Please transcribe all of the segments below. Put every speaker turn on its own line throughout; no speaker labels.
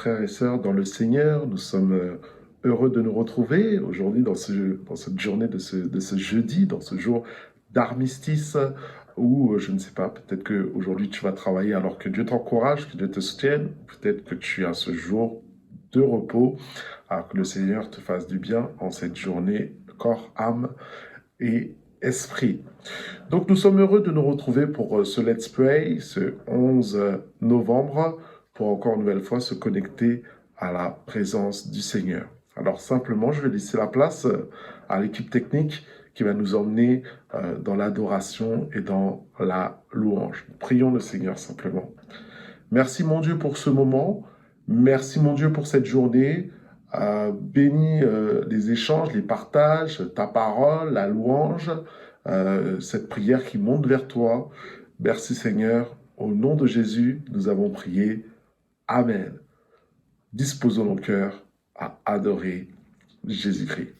frères et sœurs dans le Seigneur. Nous sommes heureux de nous retrouver aujourd'hui dans cette journée de ce jeudi, dans ce jour d'armistice où, je ne sais pas, peut-être qu'aujourd'hui tu vas travailler alors que Dieu t'encourage, que Dieu te soutienne. Peut-être que tu as ce jour de repos, alors que le Seigneur te fasse du bien en cette journée, corps, âme et esprit. Donc nous sommes heureux de nous retrouver pour ce Let's Pray, ce 11 novembre, pour encore une nouvelle fois se connecter à la présence du Seigneur. Alors simplement, je vais laisser la place à l'équipe technique qui va nous emmener dans l'adoration et dans la louange. Prions le Seigneur simplement. Merci mon Dieu pour ce moment, merci mon Dieu pour cette journée. Bénis les échanges, les partages, ta parole, la louange, cette prière qui monte vers toi. Merci Seigneur, au nom de Jésus, nous avons prié. Amen. Disposons nos cœurs à adorer Jésus-Christ.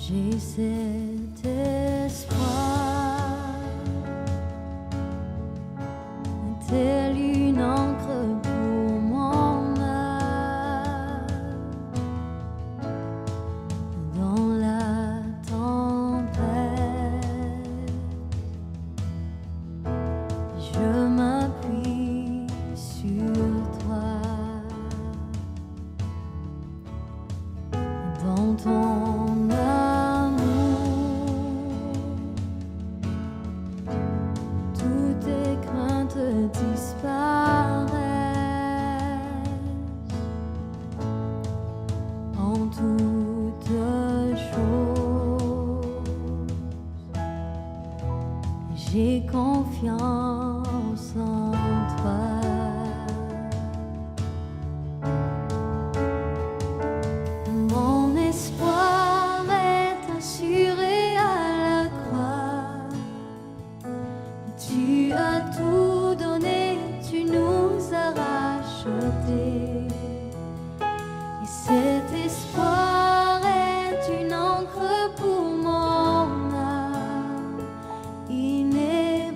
J'ai cet espoir, tel une encre pour mon âme, dans la tempête, je m'appuie sur toi, dans ton disparaissent en toutes choses. J'ai confiance en toi. Mon espoir est assuré à la croix. Tu as tout donné, tu nous as rachetés. Et cet espoir est une encre pour mon âme, inébranlable.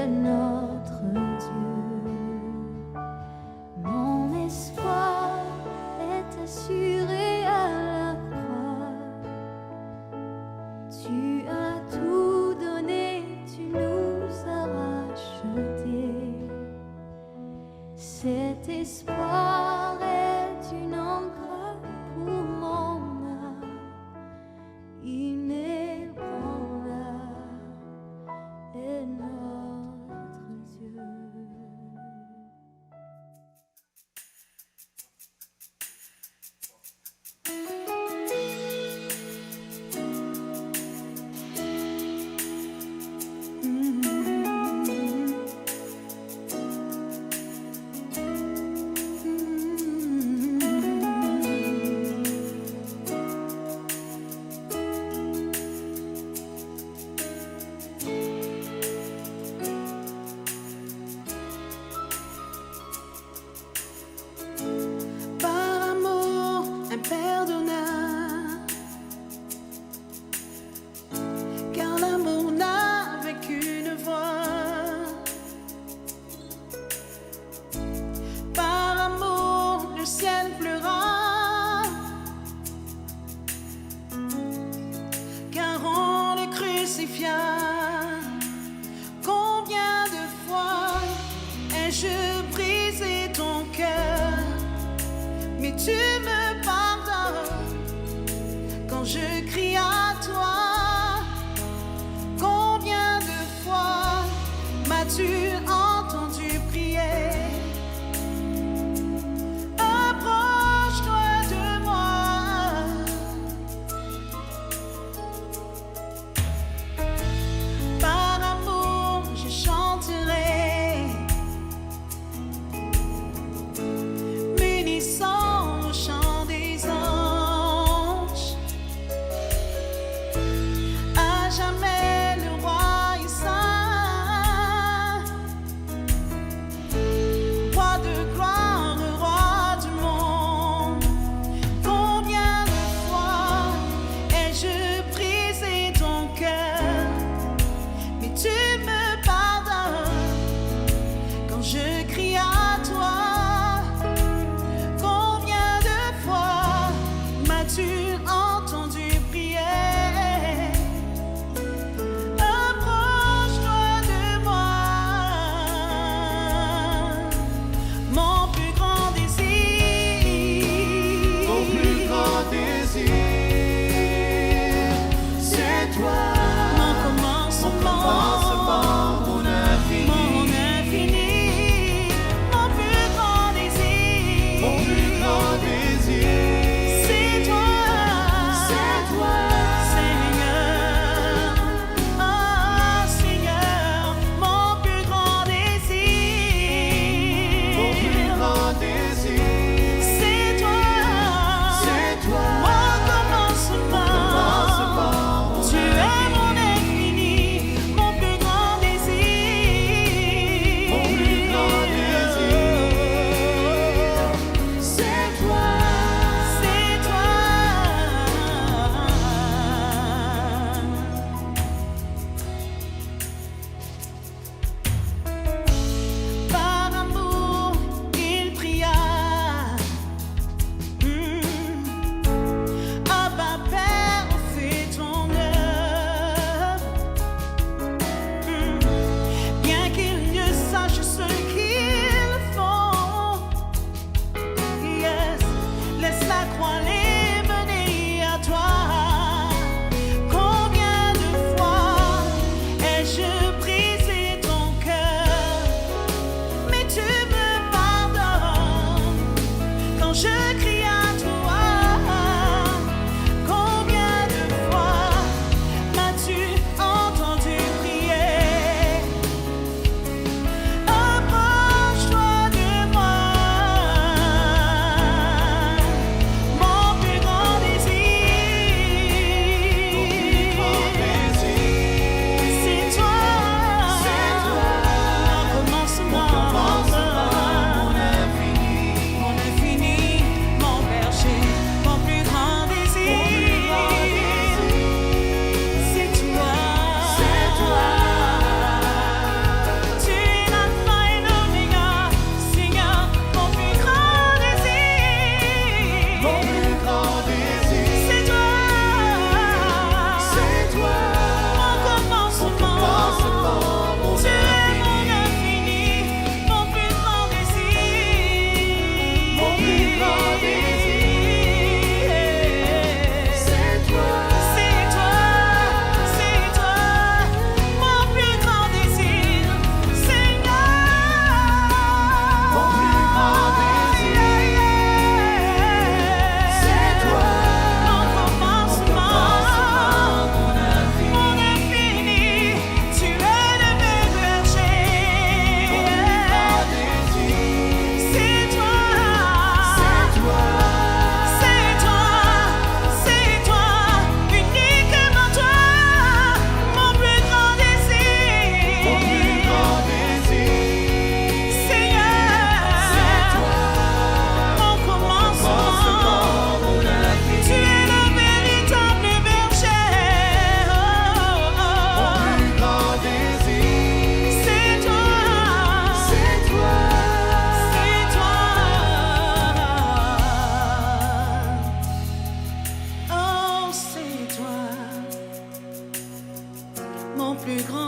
notre Dieu. Mon espoir est assuré à la croix. Tu as tout donné, tu nous as rachetés. Cet espoir est une encre pour mon âme, inébranlable est notre Dieu.
Par amour impardonnable, car l'amour n'a qu'une voix. Par amour le ciel pleura, car on le crucifia. Combien de fois ai-je brisé ton cœur, mais tu me pardonnes quand je crie à toi. Combien de fois m'as-tu entendu prier? Approche-toi de moi. Par amour je chanterai, m'unissant au chant des anges. À jamais le roi est saint.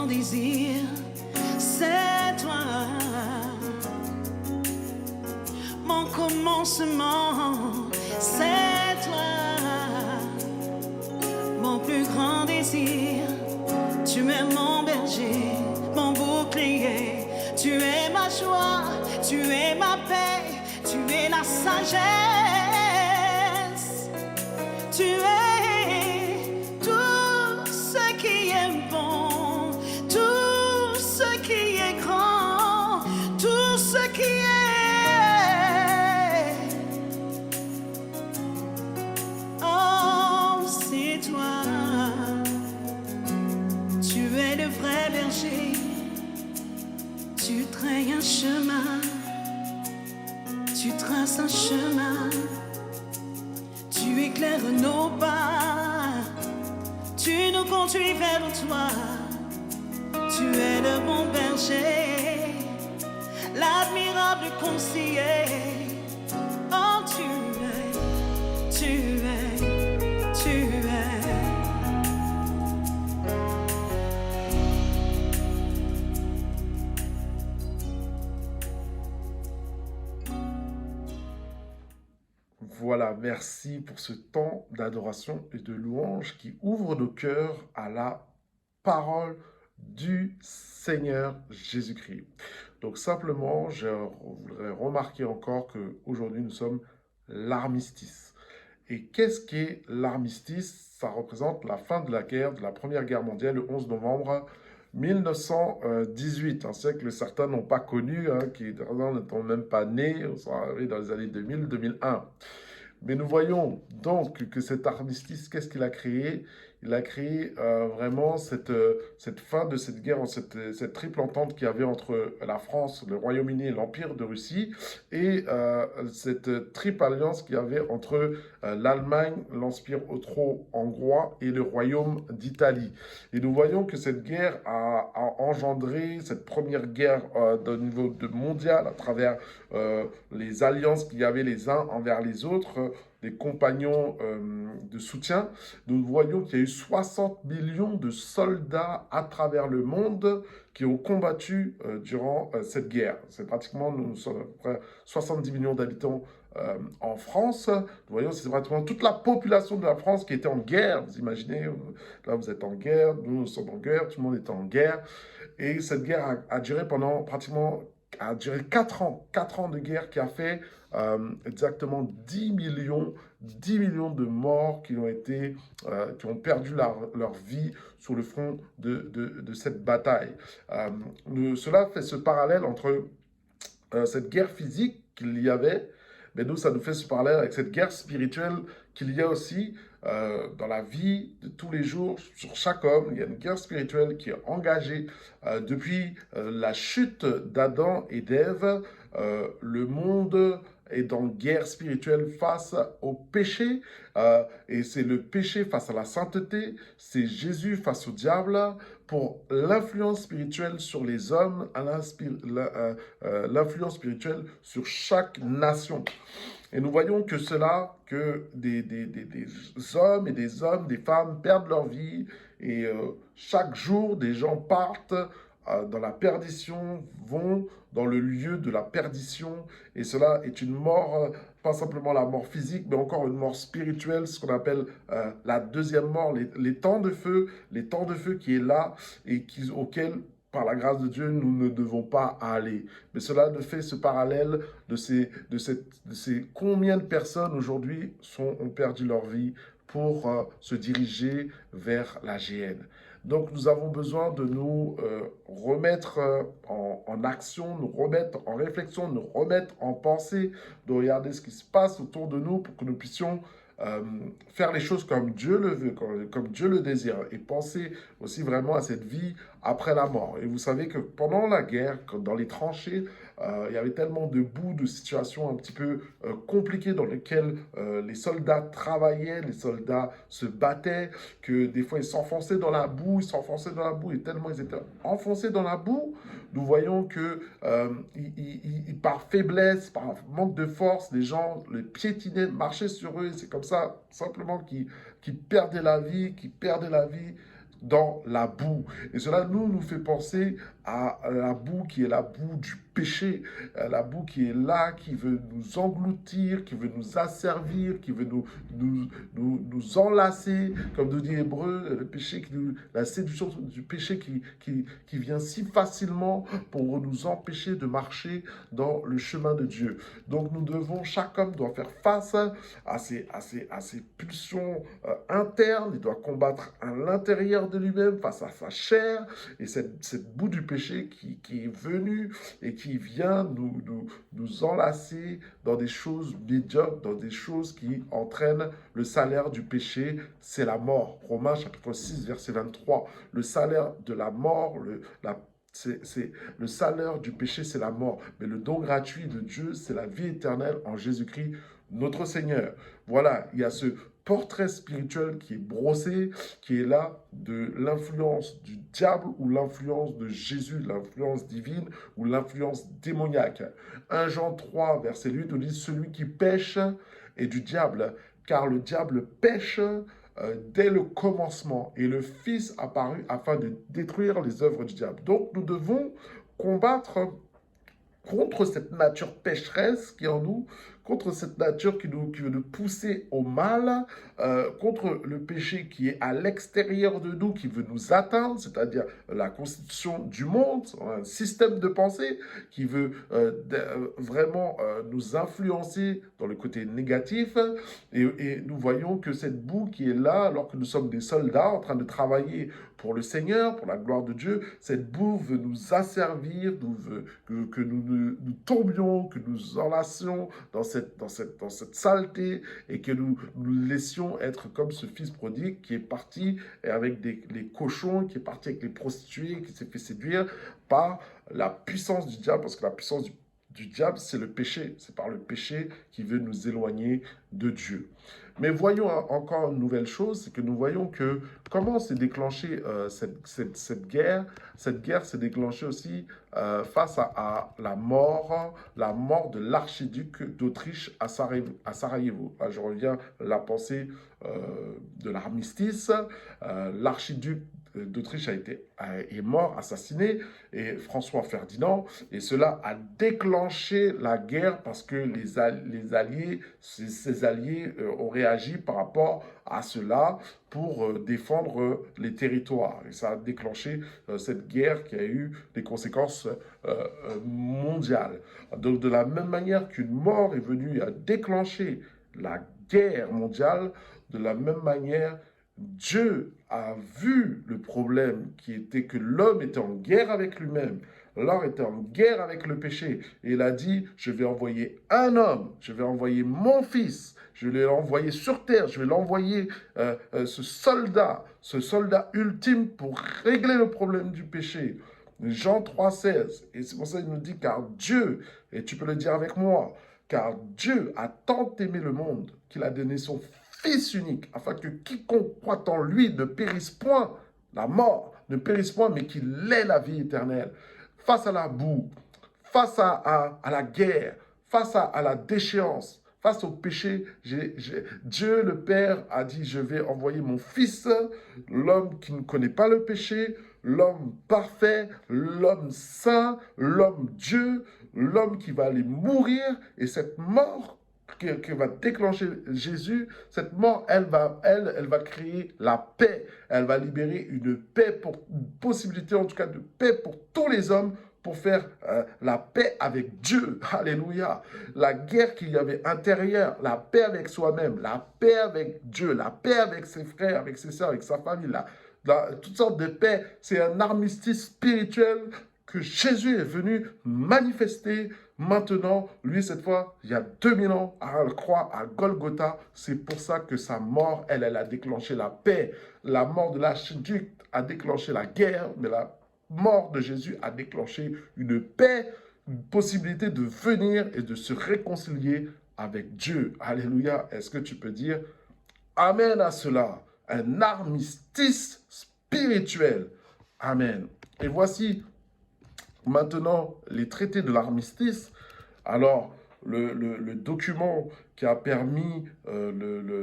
grand désir, c'est toi. Mon commencement, c'est toi. Mon plus grand désir, tu es mon berger, mon bouclier. Tu es ma joie, tu es ma paix, tu es la sagesse. Tu es tout ce qui est bon, tout ce qui est grand, tout ce qui est. Oh, c'est toi. Tu es le vrai berger. Tu trayes un chemin. Tu traces un chemin. Tu éclaires nos pas, tu nous conduis vers toi. Tu es le bon berger, l'admirable conseiller. Oh, tu es, tu es, tu es.
Voilà, merci pour ce temps d'adoration et de louange qui ouvre nos cœurs à la parole du Seigneur Jésus-Christ. Donc simplement, je voudrais remarquer encore qu'aujourd'hui nous sommes l'armistice. Et qu'est-ce qu'est l'armistice? Ça représente la fin de la guerre, de la Première Guerre mondiale, le 11 novembre 1918, un siècle que certains n'ont pas connu, qui n'étant même pas nés, on sera arrivé dans les années 2000-2001. Mais nous voyons donc que cet armistice, qu'est-ce qu'il a créé? Il a créé vraiment cette fin de cette guerre, cette triple entente qu'il y avait entre la France, le Royaume-Uni et l'Empire de Russie, et cette triple alliance qu'il y avait entre l'Allemagne, l'Empire austro-hongrois et le Royaume d'Italie. Et nous voyons que cette guerre a engendré cette première guerre au niveau mondial à travers les alliances qu'il y avait les uns envers les autres, des compagnons de soutien. Nous voyons qu'il y a eu 60 millions de soldats à travers le monde qui ont combattu durant cette guerre. C'est pratiquement, nous sommes à peu près 70 millions d'habitants en France. Nous voyons, c'est pratiquement toute la population de la France qui était en guerre. Vous imaginez, là vous êtes en guerre, nous sommes en guerre, tout le monde est en guerre. Et cette guerre a duré pendant pratiquement 4 ans. 4 ans de guerre qui a fait exactement 10 millions de morts qui ont perdu leur vie sur le front de cette bataille. Cela fait ce parallèle entre cette guerre physique qu'il y avait, mais nous, ça nous fait ce parallèle avec cette guerre spirituelle qu'il y a aussi dans la vie de tous les jours, sur chaque homme. Il y a une guerre spirituelle qui est engagée depuis la chute d'Adam et d'Ève. Le monde est en guerre spirituelle face au péché, et c'est le péché face à la sainteté, c'est Jésus face au diable, pour l'influence spirituelle sur les hommes, l'influence spirituelle sur chaque nation. Et nous voyons que des hommes et des femmes perdent leur vie, et chaque jour, des gens partent dans la perdition, vont dans le lieu de la perdition, et cela est une mort, pas simplement la mort physique, mais encore une mort spirituelle, ce qu'on appelle la deuxième mort, les temps de feu qui est là, et auxquels, par la grâce de Dieu, nous ne devons pas aller. Mais cela nous fait ce parallèle de ces combien de personnes aujourd'hui ont perdu leur vie pour se diriger vers la géhenne. Donc nous avons besoin de nous remettre en action, nous remettre en réflexion, nous remettre en pensée, de regarder ce qui se passe autour de nous pour que nous puissions faire les choses comme Dieu le veut, comme Dieu le désire, et penser aussi vraiment à cette vie après la mort. Et vous savez que pendant la guerre, dans les tranchées, il y avait tellement de boue, de situations un petit peu compliquées dans lesquelles les soldats travaillaient, les soldats se battaient, que des fois ils s'enfonçaient dans la boue, et tellement ils étaient enfoncés dans la boue, nous voyons que par faiblesse, par manque de force, les gens les piétinaient, marchaient sur eux, et c'est comme ça simplement qu'ils perdaient la vie, dans la boue. Et cela nous fait penser à la boue qui est la boue du péché, la boue qui est là, qui veut nous engloutir, qui veut nous asservir, qui veut nous enlacer, comme nous dit Hébreu, le péché, la séduction du péché qui vient si facilement pour nous empêcher de marcher dans le chemin de Dieu. Donc nous devons, chaque homme doit faire face à ses pulsions internes, il doit combattre à l'intérieur de lui-même face à sa chair et cette boue du péché qui est venue et qui vient nous enlacer dans des choses médiocres, dans des choses qui entraînent le salaire du péché, c'est la mort. Romains chapitre 6, verset 23. Le salaire de la mort, le salaire du péché, c'est la mort. Mais le don gratuit de Dieu, c'est la vie éternelle en Jésus-Christ, notre Seigneur. Voilà, il y a ce portrait spirituel qui est brossé, qui est là de l'influence du diable ou l'influence de Jésus, l'influence divine ou l'influence démoniaque. 1 Jean 3, verset 8, nous dit « Celui qui pêche est du diable, car le diable pêche dès le commencement, et le Fils apparut afin de détruire les œuvres du diable. » Donc nous devons combattre contre cette nature pécheresse qui est en nous, contre cette nature qui veut nous pousser au mal, contre le péché qui est à l'extérieur de nous, qui veut nous atteindre, c'est-à-dire la constitution du monde, un système de pensée qui veut vraiment nous influencer dans le côté négatif. Et nous voyons que cette boue qui est là, alors que nous sommes des soldats en train de travailler pour le Seigneur, pour la gloire de Dieu, cette boue veut nous asservir, que nous tombions, que nous enlacions dans cette saleté et que nous laissions être comme ce fils prodigue qui est parti avec les cochons, qui est parti avec les prostituées, qui s'est fait séduire par la puissance du diable, parce que la puissance du diable, c'est le péché. C'est par le péché qui veut nous éloigner de Dieu. Mais voyons encore une nouvelle chose, c'est que nous voyons que comment s'est déclenchée cette guerre. Cette guerre s'est déclenchée aussi face à la mort de l'archiduc d'Autriche à Sarajevo. Là, je reviens à la pensée de l'armistice. L'archiduc d'Autriche est mort, assassiné, et François Ferdinand, et cela a déclenché la guerre parce que ses alliés ont réagi par rapport à cela pour défendre les territoires. Et ça a déclenché cette guerre qui a eu des conséquences mondiales. Donc de la même manière qu'une mort est venue à déclencher la guerre mondiale, de la même manière, Dieu a vu le problème qui était que l'homme était en guerre avec lui-même. L'homme était en guerre avec le péché. Et il a dit, je vais envoyer un homme, je vais envoyer mon fils, je vais l'envoyer sur terre, je vais l'envoyer ce soldat ultime pour régler le problème du péché. Jean 3,16. Et c'est pour ça qu'il nous dit, car Dieu, et tu peux le dire avec moi, car Dieu a tant aimé le monde qu'il a donné son Fils unique, afin que quiconque croit en lui ne périsse point, la mort ne périsse point, mais qu'il ait la vie éternelle. Face à la boue, face à la guerre, face à la déchéance, face au péché, Dieu le Père a dit, je vais envoyer mon Fils, l'homme qui ne connaît pas le péché, l'homme parfait, l'homme saint, l'homme Dieu, l'homme qui va aller mourir, et cette mort que va déclencher Jésus, cette mort, elle va créer la paix. Elle va libérer une possibilité en tout cas de paix pour tous les hommes, pour faire la paix avec Dieu. Alléluia. La guerre qu'il y avait intérieure, la paix avec soi-même, la paix avec Dieu, la paix avec ses frères, avec ses sœurs, avec sa famille, toutes sortes de paix. C'est un armistice spirituel que Jésus est venu manifester. Maintenant, lui, cette fois, il y a 2000 ans, à la croix, à Golgotha, c'est pour ça que sa mort, elle a déclenché la paix. La mort de l'archiduc a déclenché la guerre, mais la mort de Jésus a déclenché une paix, une possibilité de venir et de se réconcilier avec Dieu. Alléluia. Est-ce que tu peux dire Amen à cela? Un armistice spirituel. Amen. Et voici maintenant les traités de l'armistice. Alors, le document qui a permis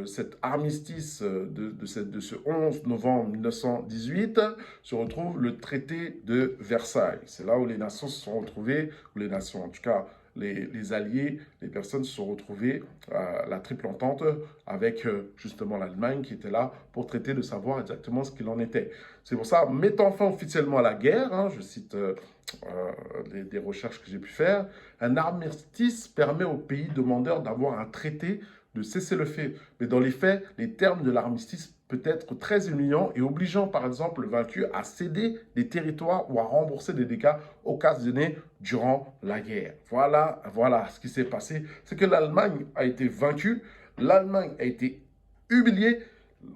cet armistice de ce 11 novembre 1918 se retrouve le traité de Versailles. C'est là où les nations se sont retrouvées, ou les nations en tout cas, les alliés, les personnes se sont retrouvées, la triple entente, avec justement l'Allemagne qui était là pour traiter de savoir exactement ce qu'il en était. C'est pour ça, mettant fin officiellement à la guerre, hein, je cite des recherches que j'ai pu faire, un armistice permet aux pays demandeurs d'avoir un traité de cessez-le-feu. Mais dans les faits, les termes de l'armistice peut être très humiliant et obligeant par exemple le vaincu à céder des territoires ou à rembourser des dégâts occasionnés durant la guerre. Voilà ce qui s'est passé. C'est que l'Allemagne a été vaincue, l'Allemagne a été humiliée,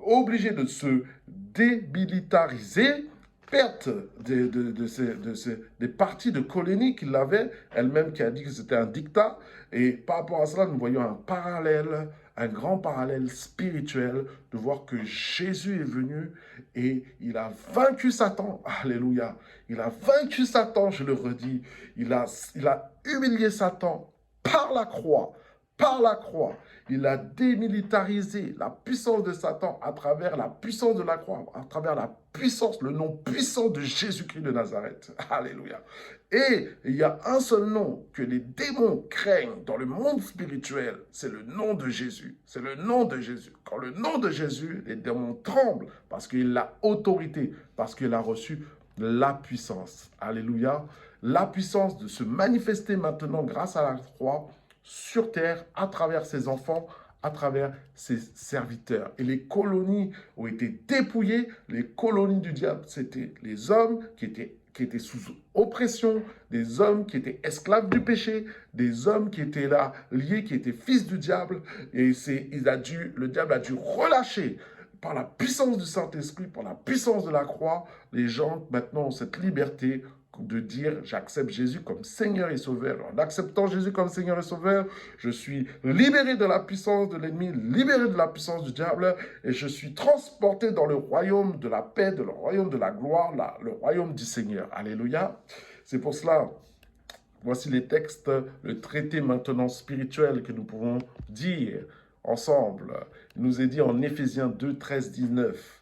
obligée de se démilitariser, perte des parties de colonies qu'il avait, elle-même qui a dit que c'était un dictat. Et par rapport à cela, nous voyons un parallèle, un grand parallèle spirituel, de voir que Jésus est venu et il a vaincu Satan. Alléluia. Il a vaincu Satan, je le redis. Il a humilié Satan par la croix. Par la croix, il a démilitarisé la puissance de Satan à travers la puissance de la croix, à travers la puissance, le nom puissant de Jésus-Christ de Nazareth. Alléluia. Et il y a un seul nom que les démons craignent dans le monde spirituel, c'est le nom de Jésus. C'est le nom de Jésus. Quand le nom de Jésus, les démons tremblent parce qu'il a autorité, parce qu'il a reçu la puissance. Alléluia. La puissance de se manifester maintenant grâce à la croix sur terre, à travers ses enfants, à travers ses serviteurs. Et les colonies ont été dépouillées. Les colonies du diable, c'était les hommes qui étaient sous oppression, des hommes qui étaient esclaves du péché, des hommes qui étaient là, liés, qui étaient fils du diable. Et le diable a dû relâcher par la puissance du Saint-Esprit, par la puissance de la croix. Les gens maintenant ont cette liberté de dire j'accepte Jésus comme Seigneur et Sauveur. En acceptant Jésus comme Seigneur et Sauveur, je suis libéré de la puissance de l'ennemi, libéré de la puissance du diable, et je suis transporté dans le royaume de la paix, le royaume de la gloire, le royaume du Seigneur. Alléluia. C'est pour cela, voici les textes, le traité maintenant spirituel que nous pouvons dire ensemble. Il nous est dit en Éphésiens 2, 13, 19.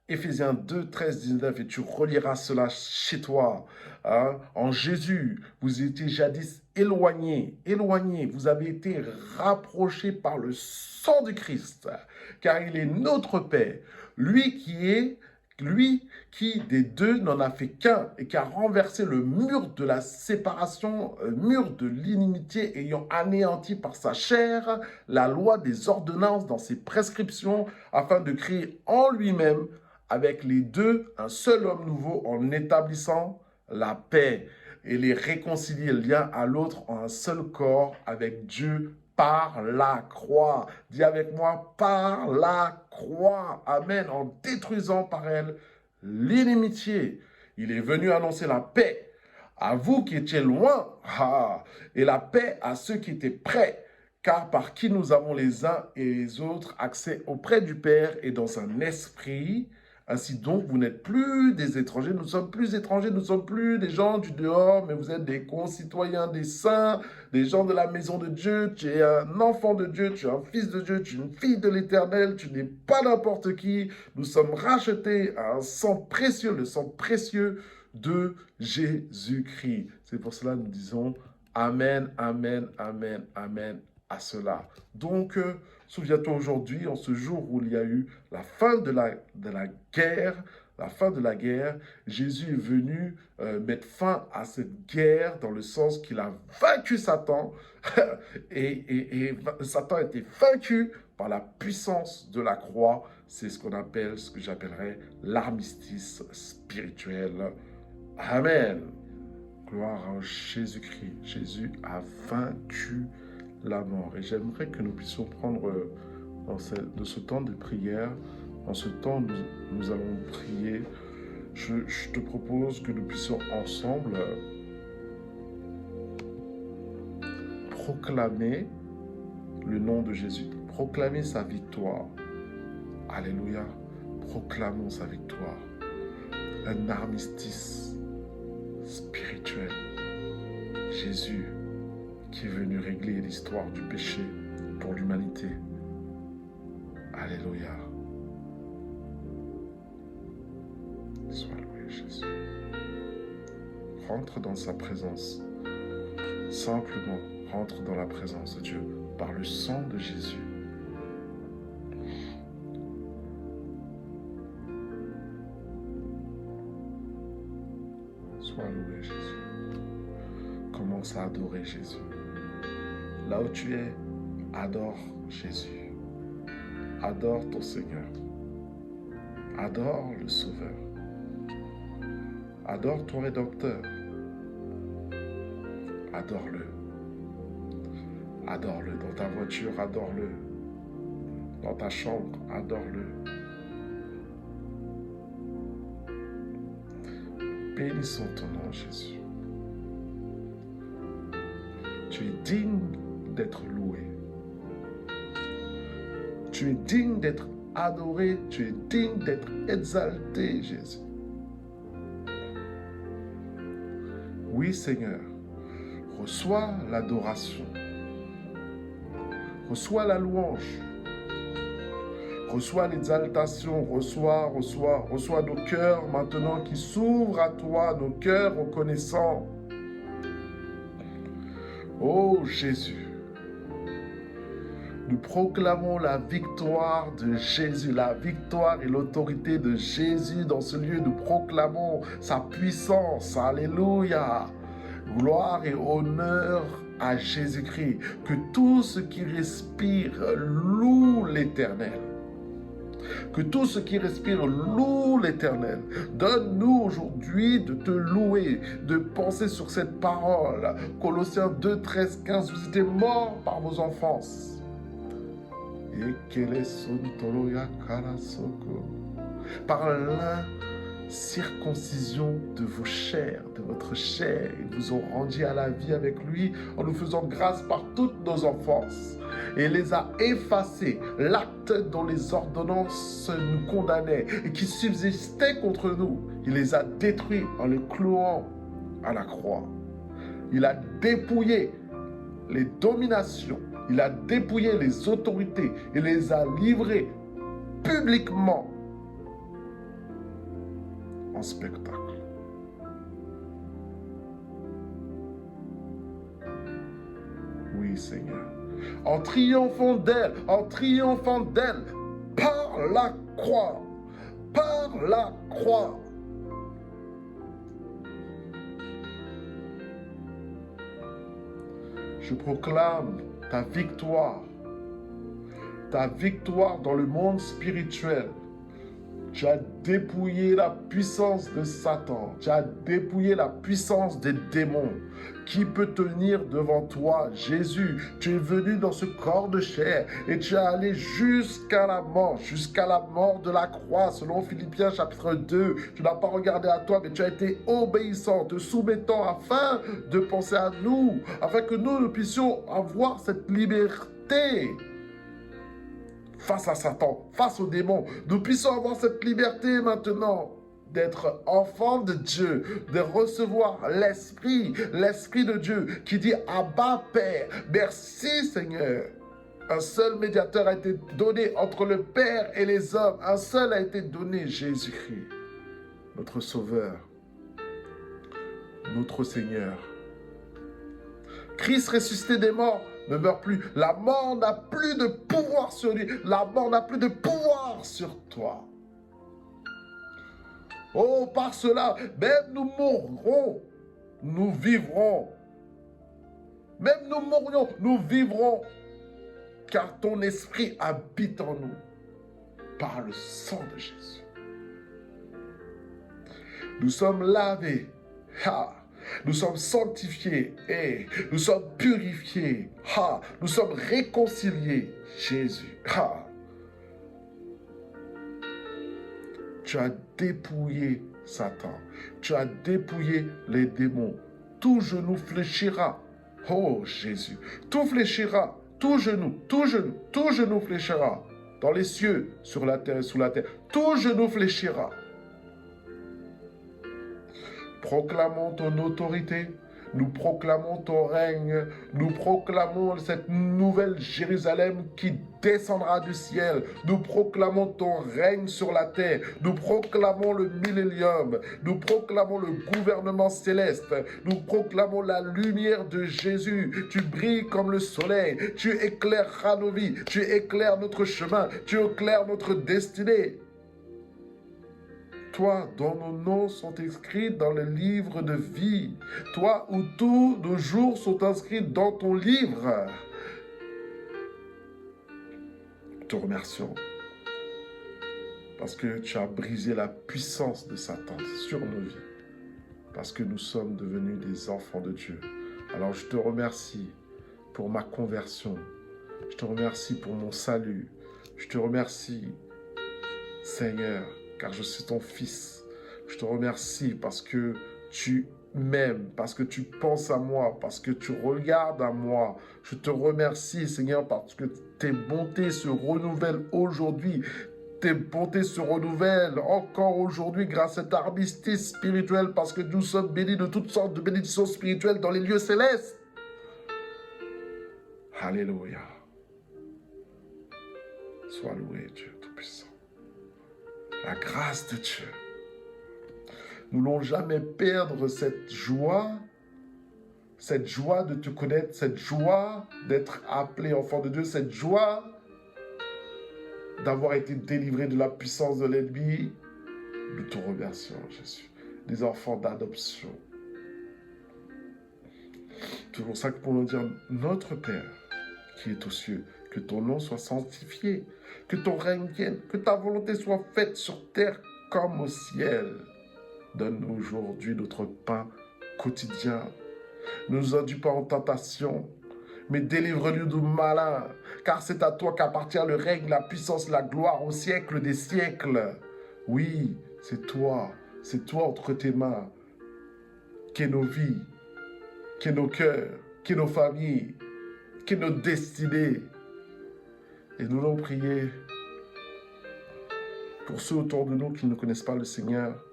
Éphésiens 2, 13, 19, et tu reliras cela chez toi. Hein? En Jésus, vous étiez jadis éloignés, vous avez été rapprochés par le sang du Christ, car il est notre paix, lui qui des deux n'en a fait qu'un et qui a renversé le mur de la séparation, mur de l'inimitié, ayant anéanti par sa chair la loi des ordonnances dans ses prescriptions, afin de créer en lui-même avec les deux un seul homme nouveau, en établissant la paix et les réconcilier l'un à l'autre en un seul corps avec Dieu par la croix. Dis avec moi, par la croix. Amen. En détruisant par elle l'inimitié. Il est venu annoncer la paix à vous qui étiez loin, et la paix à ceux qui étaient près. Car par qui nous avons les uns et les autres accès auprès du Père et dans un esprit. Ainsi donc, vous n'êtes plus des étrangers, nous sommes plus étrangers, nous sommes plus des gens du dehors, mais vous êtes des concitoyens des saints, des gens de la maison de Dieu. Tu es un enfant de Dieu, tu es un fils de Dieu, tu es une fille de l'Éternel, tu n'es pas n'importe qui. Nous sommes rachetés à un sang précieux, le sang précieux de Jésus-Christ. C'est pour cela que nous disons Amen, Amen, Amen, Amen à cela. Donc, souviens-toi aujourd'hui, en ce jour où il y a eu la fin de la guerre, Jésus est venu mettre fin à cette guerre dans le sens qu'il a vaincu Satan et Satan a été vaincu par la puissance de la croix. C'est ce que j'appellerais l'armistice spirituel. Amen. Gloire à Jésus-Christ. Jésus a vaincu la mort. Et j'aimerais que nous puissions prendre de ce temps de prière, en ce temps où nous allons prier, je te propose que nous puissions ensemble proclamer le nom de Jésus, proclamer sa victoire. Alléluia. Proclamons sa victoire. Un armistice spirituel. Jésus qui qui est venu régler l'histoire du péché pour l'humanité. Alléluia. Sois loué, Jésus. Rentre dans sa présence. Simplement, rentre dans la présence de Dieu par le sang de Jésus. Sois loué, Jésus. Commence à adorer Jésus. Là où tu es, adore Jésus. Adore ton Seigneur. Adore le Sauveur. Adore ton Rédempteur. Adore-le. Adore-le. Dans ta voiture, adore-le. Dans ta chambre, adore-le. Bénissons ton nom, Jésus. Tu es digne d'être loué. Tu es digne d'être adoré. Tu es digne d'être exalté, Jésus. Oui, Seigneur. Reçois l'adoration. Reçois la louange. Reçois l'exaltation. Reçois nos cœurs maintenant qui s'ouvrent à toi, nos cœurs reconnaissants. Oh Jésus, nous proclamons la victoire de Jésus, la victoire et l'autorité de Jésus dans ce lieu. Nous proclamons sa puissance. Alléluia. Gloire et honneur à Jésus-Christ. Que tout ce qui respire loue l'Éternel. Que tout ce qui respire loue l'Éternel. Donne-nous aujourd'hui de te louer, de penser sur cette parole. Colossiens 2, 13, 15, vous étiez morts par vos enfances. Par l'incirconcision de vos chairs, de votre chair. Ils vous ont rendus à la vie avec lui en nous faisant grâce par toutes nos enfances. Et les a effacés, l'acte dont les ordonnances nous condamnaient et qui subsistait contre nous. Il les a détruits en les clouant à la croix. Il a dépouillé les dominations, il a dépouillé les autorités, il les a livrés publiquement en spectacle. Oui, Seigneur. En triomphant d'elle, par la croix, par la croix. Je proclame ta victoire dans le monde spirituel. Tu as dépouillé la puissance de Satan. Tu as dépouillé la puissance des démons. Qui peut tenir devant toi, Jésus? Tu es venu dans ce corps de chair et tu es allé jusqu'à la mort de la croix, selon Philippiens chapitre 2. Tu n'as pas regardé à toi, mais tu as été obéissant, te soumettant afin de penser à nous, afin que nous puissions avoir cette liberté. Face à Satan, face aux démons, nous puissions avoir cette liberté maintenant d'être enfants de Dieu, de recevoir l'Esprit de Dieu qui dit Abba Père, merci Seigneur. Un seul médiateur a été donné entre le Père et les hommes, un seul a été donné, Jésus-Christ, notre Sauveur, notre Seigneur. Christ ressuscité des morts ne meurt plus. La mort n'a plus de pouvoir sur lui. La mort n'a plus de pouvoir sur toi. Oh, par cela, même nous mourrons, nous vivrons. Même nous mourrions, nous vivrons. Car ton esprit habite en nous par le sang de Jésus. Nous sommes lavés. Nous sommes sanctifiés et nous sommes purifiés. Nous sommes réconciliés. Jésus. Tu as dépouillé Satan. Tu as dépouillé les démons. Tout genou fléchira. Oh Jésus. Tout fléchira. Tout genou fléchira. Dans les cieux, sur la terre et sous la terre. Tout genou fléchira. Proclamons ton autorité. Nous proclamons ton règne. Nous proclamons cette nouvelle Jérusalem qui descendra du ciel. Nous proclamons ton règne sur la terre. Nous proclamons le millénium. Nous proclamons le gouvernement céleste. Nous proclamons la lumière de Jésus. Tu brilles comme le soleil. Tu éclaireras nos vies. Tu éclaires notre chemin. Tu éclaires notre destinée. Toi, dont nos noms sont inscrits dans le livre de vie. Toi, où tous nos jours sont inscrits dans ton livre. Nous te remercions. Parce que tu as brisé la puissance de Satan sur nos vies. Parce que nous sommes devenus des enfants de Dieu. Alors je te remercie pour ma conversion. Je te remercie pour mon salut. Je te remercie, Seigneur, car je suis ton fils. Je te remercie parce que tu m'aimes, parce que tu penses à moi, parce que tu regardes à moi. Je te remercie, Seigneur, parce que tes bontés se renouvellent aujourd'hui. Tes bontés se renouvellent encore aujourd'hui grâce à cet armistice spirituel, parce que nous sommes bénis de toutes sortes de bénédictions spirituelles dans les lieux célestes. Alléluia. Sois loué, Dieu Tout-Puissant. La grâce de Dieu. Nous n'allons jamais perdre cette joie de te connaître, cette joie d'être appelé enfant de Dieu, cette joie d'avoir été délivré de la puissance de l'ennemi. Nous te remercions, Jésus. Des enfants d'adoption. C'est pour ça que pour nous dire, notre Père qui est aux cieux, que ton nom soit sanctifié, que ton règne vienne, que ta volonté soit faite sur terre comme au ciel. Donne-nous aujourd'hui notre pain quotidien. Ne nous induis pas en tentation, mais délivre-nous du malin, car c'est à toi qu'appartient le règne, la puissance, la gloire au siècle des siècles. Oui, c'est toi entre tes mains, qu'est nos vies, qu'est nos cœurs, qu'est nos familles, qu'est nos destinées. Et nous allons prier pour ceux autour de nous qui ne connaissent pas le Seigneur,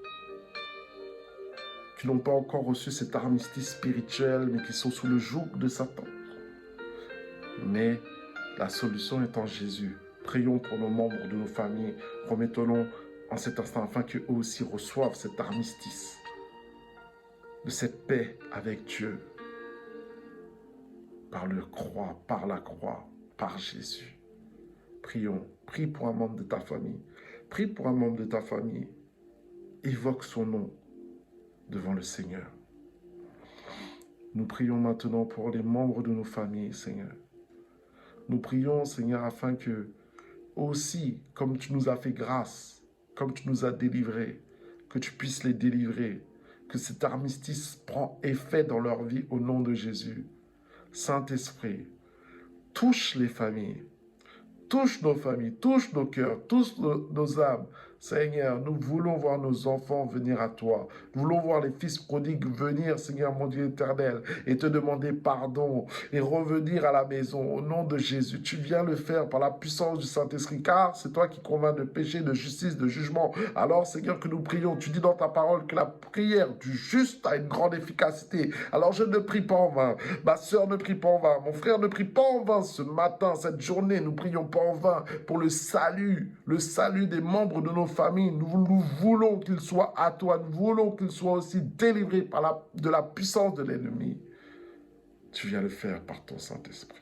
qui n'ont pas encore reçu cet armistice spirituel, mais qui sont sous le joug de Satan. Mais la solution est en Jésus. Prions pour nos membres de nos familles. Remettons-nous en cet instant afin qu'eux aussi reçoivent cet armistice, de cette paix avec Dieu. Par leur croix, par la croix, par Jésus. Prions. Prie pour un membre de ta famille. Prie pour un membre de ta famille. Évoque son nom devant le Seigneur. Nous prions maintenant pour les membres de nos familles, Seigneur. Nous prions, Seigneur, afin que, aussi, comme tu nous as fait grâce, comme tu nous as délivrés, que tu puisses les délivrer, que cet armistice prend effet dans leur vie au nom de Jésus. Saint-Esprit, touche les familles, touche nos familles, touche nos cœurs, touche nos âmes. Seigneur, nous voulons voir nos enfants venir à toi. Nous voulons voir les fils prodigues venir, Seigneur mon Dieu éternel, et te demander pardon et revenir à la maison au nom de Jésus. Tu viens le faire par la puissance du Saint-Esprit, car c'est toi qui convaincs de péché, de justice, de jugement. Alors, Seigneur, que nous prions. Tu dis dans ta parole que la prière du juste a une grande efficacité. Alors, je ne prie pas en vain. Ma sœur ne prie pas en vain. Mon frère ne prie pas en vain ce matin, cette journée. Nous prions pas en vain pour le salut des membres de nos familles. Nous voulons qu'ils soient à toi. Nous voulons qu'ils soient aussi délivrés de la puissance de l'ennemi. Tu viens le faire par ton Saint-Esprit.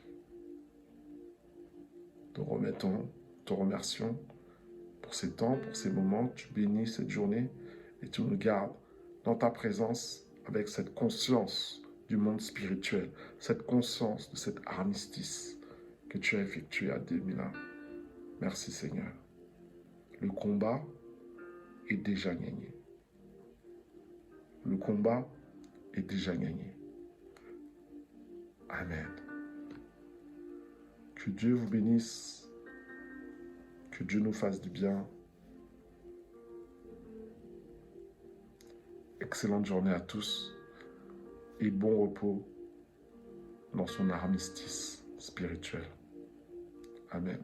Te remettons, te remercions pour ces temps, pour ces moments. Tu bénis cette journée et tu nous gardes dans ta présence avec cette conscience du monde spirituel, cette conscience de cet armistice que tu as effectué à 2000 ans. Merci Seigneur. Le combat est déjà gagné. Le combat est déjà gagné. Amen. Que Dieu vous bénisse. Que Dieu nous fasse du bien. Excellente journée à tous et bon repos dans son armistice spirituel. Amen.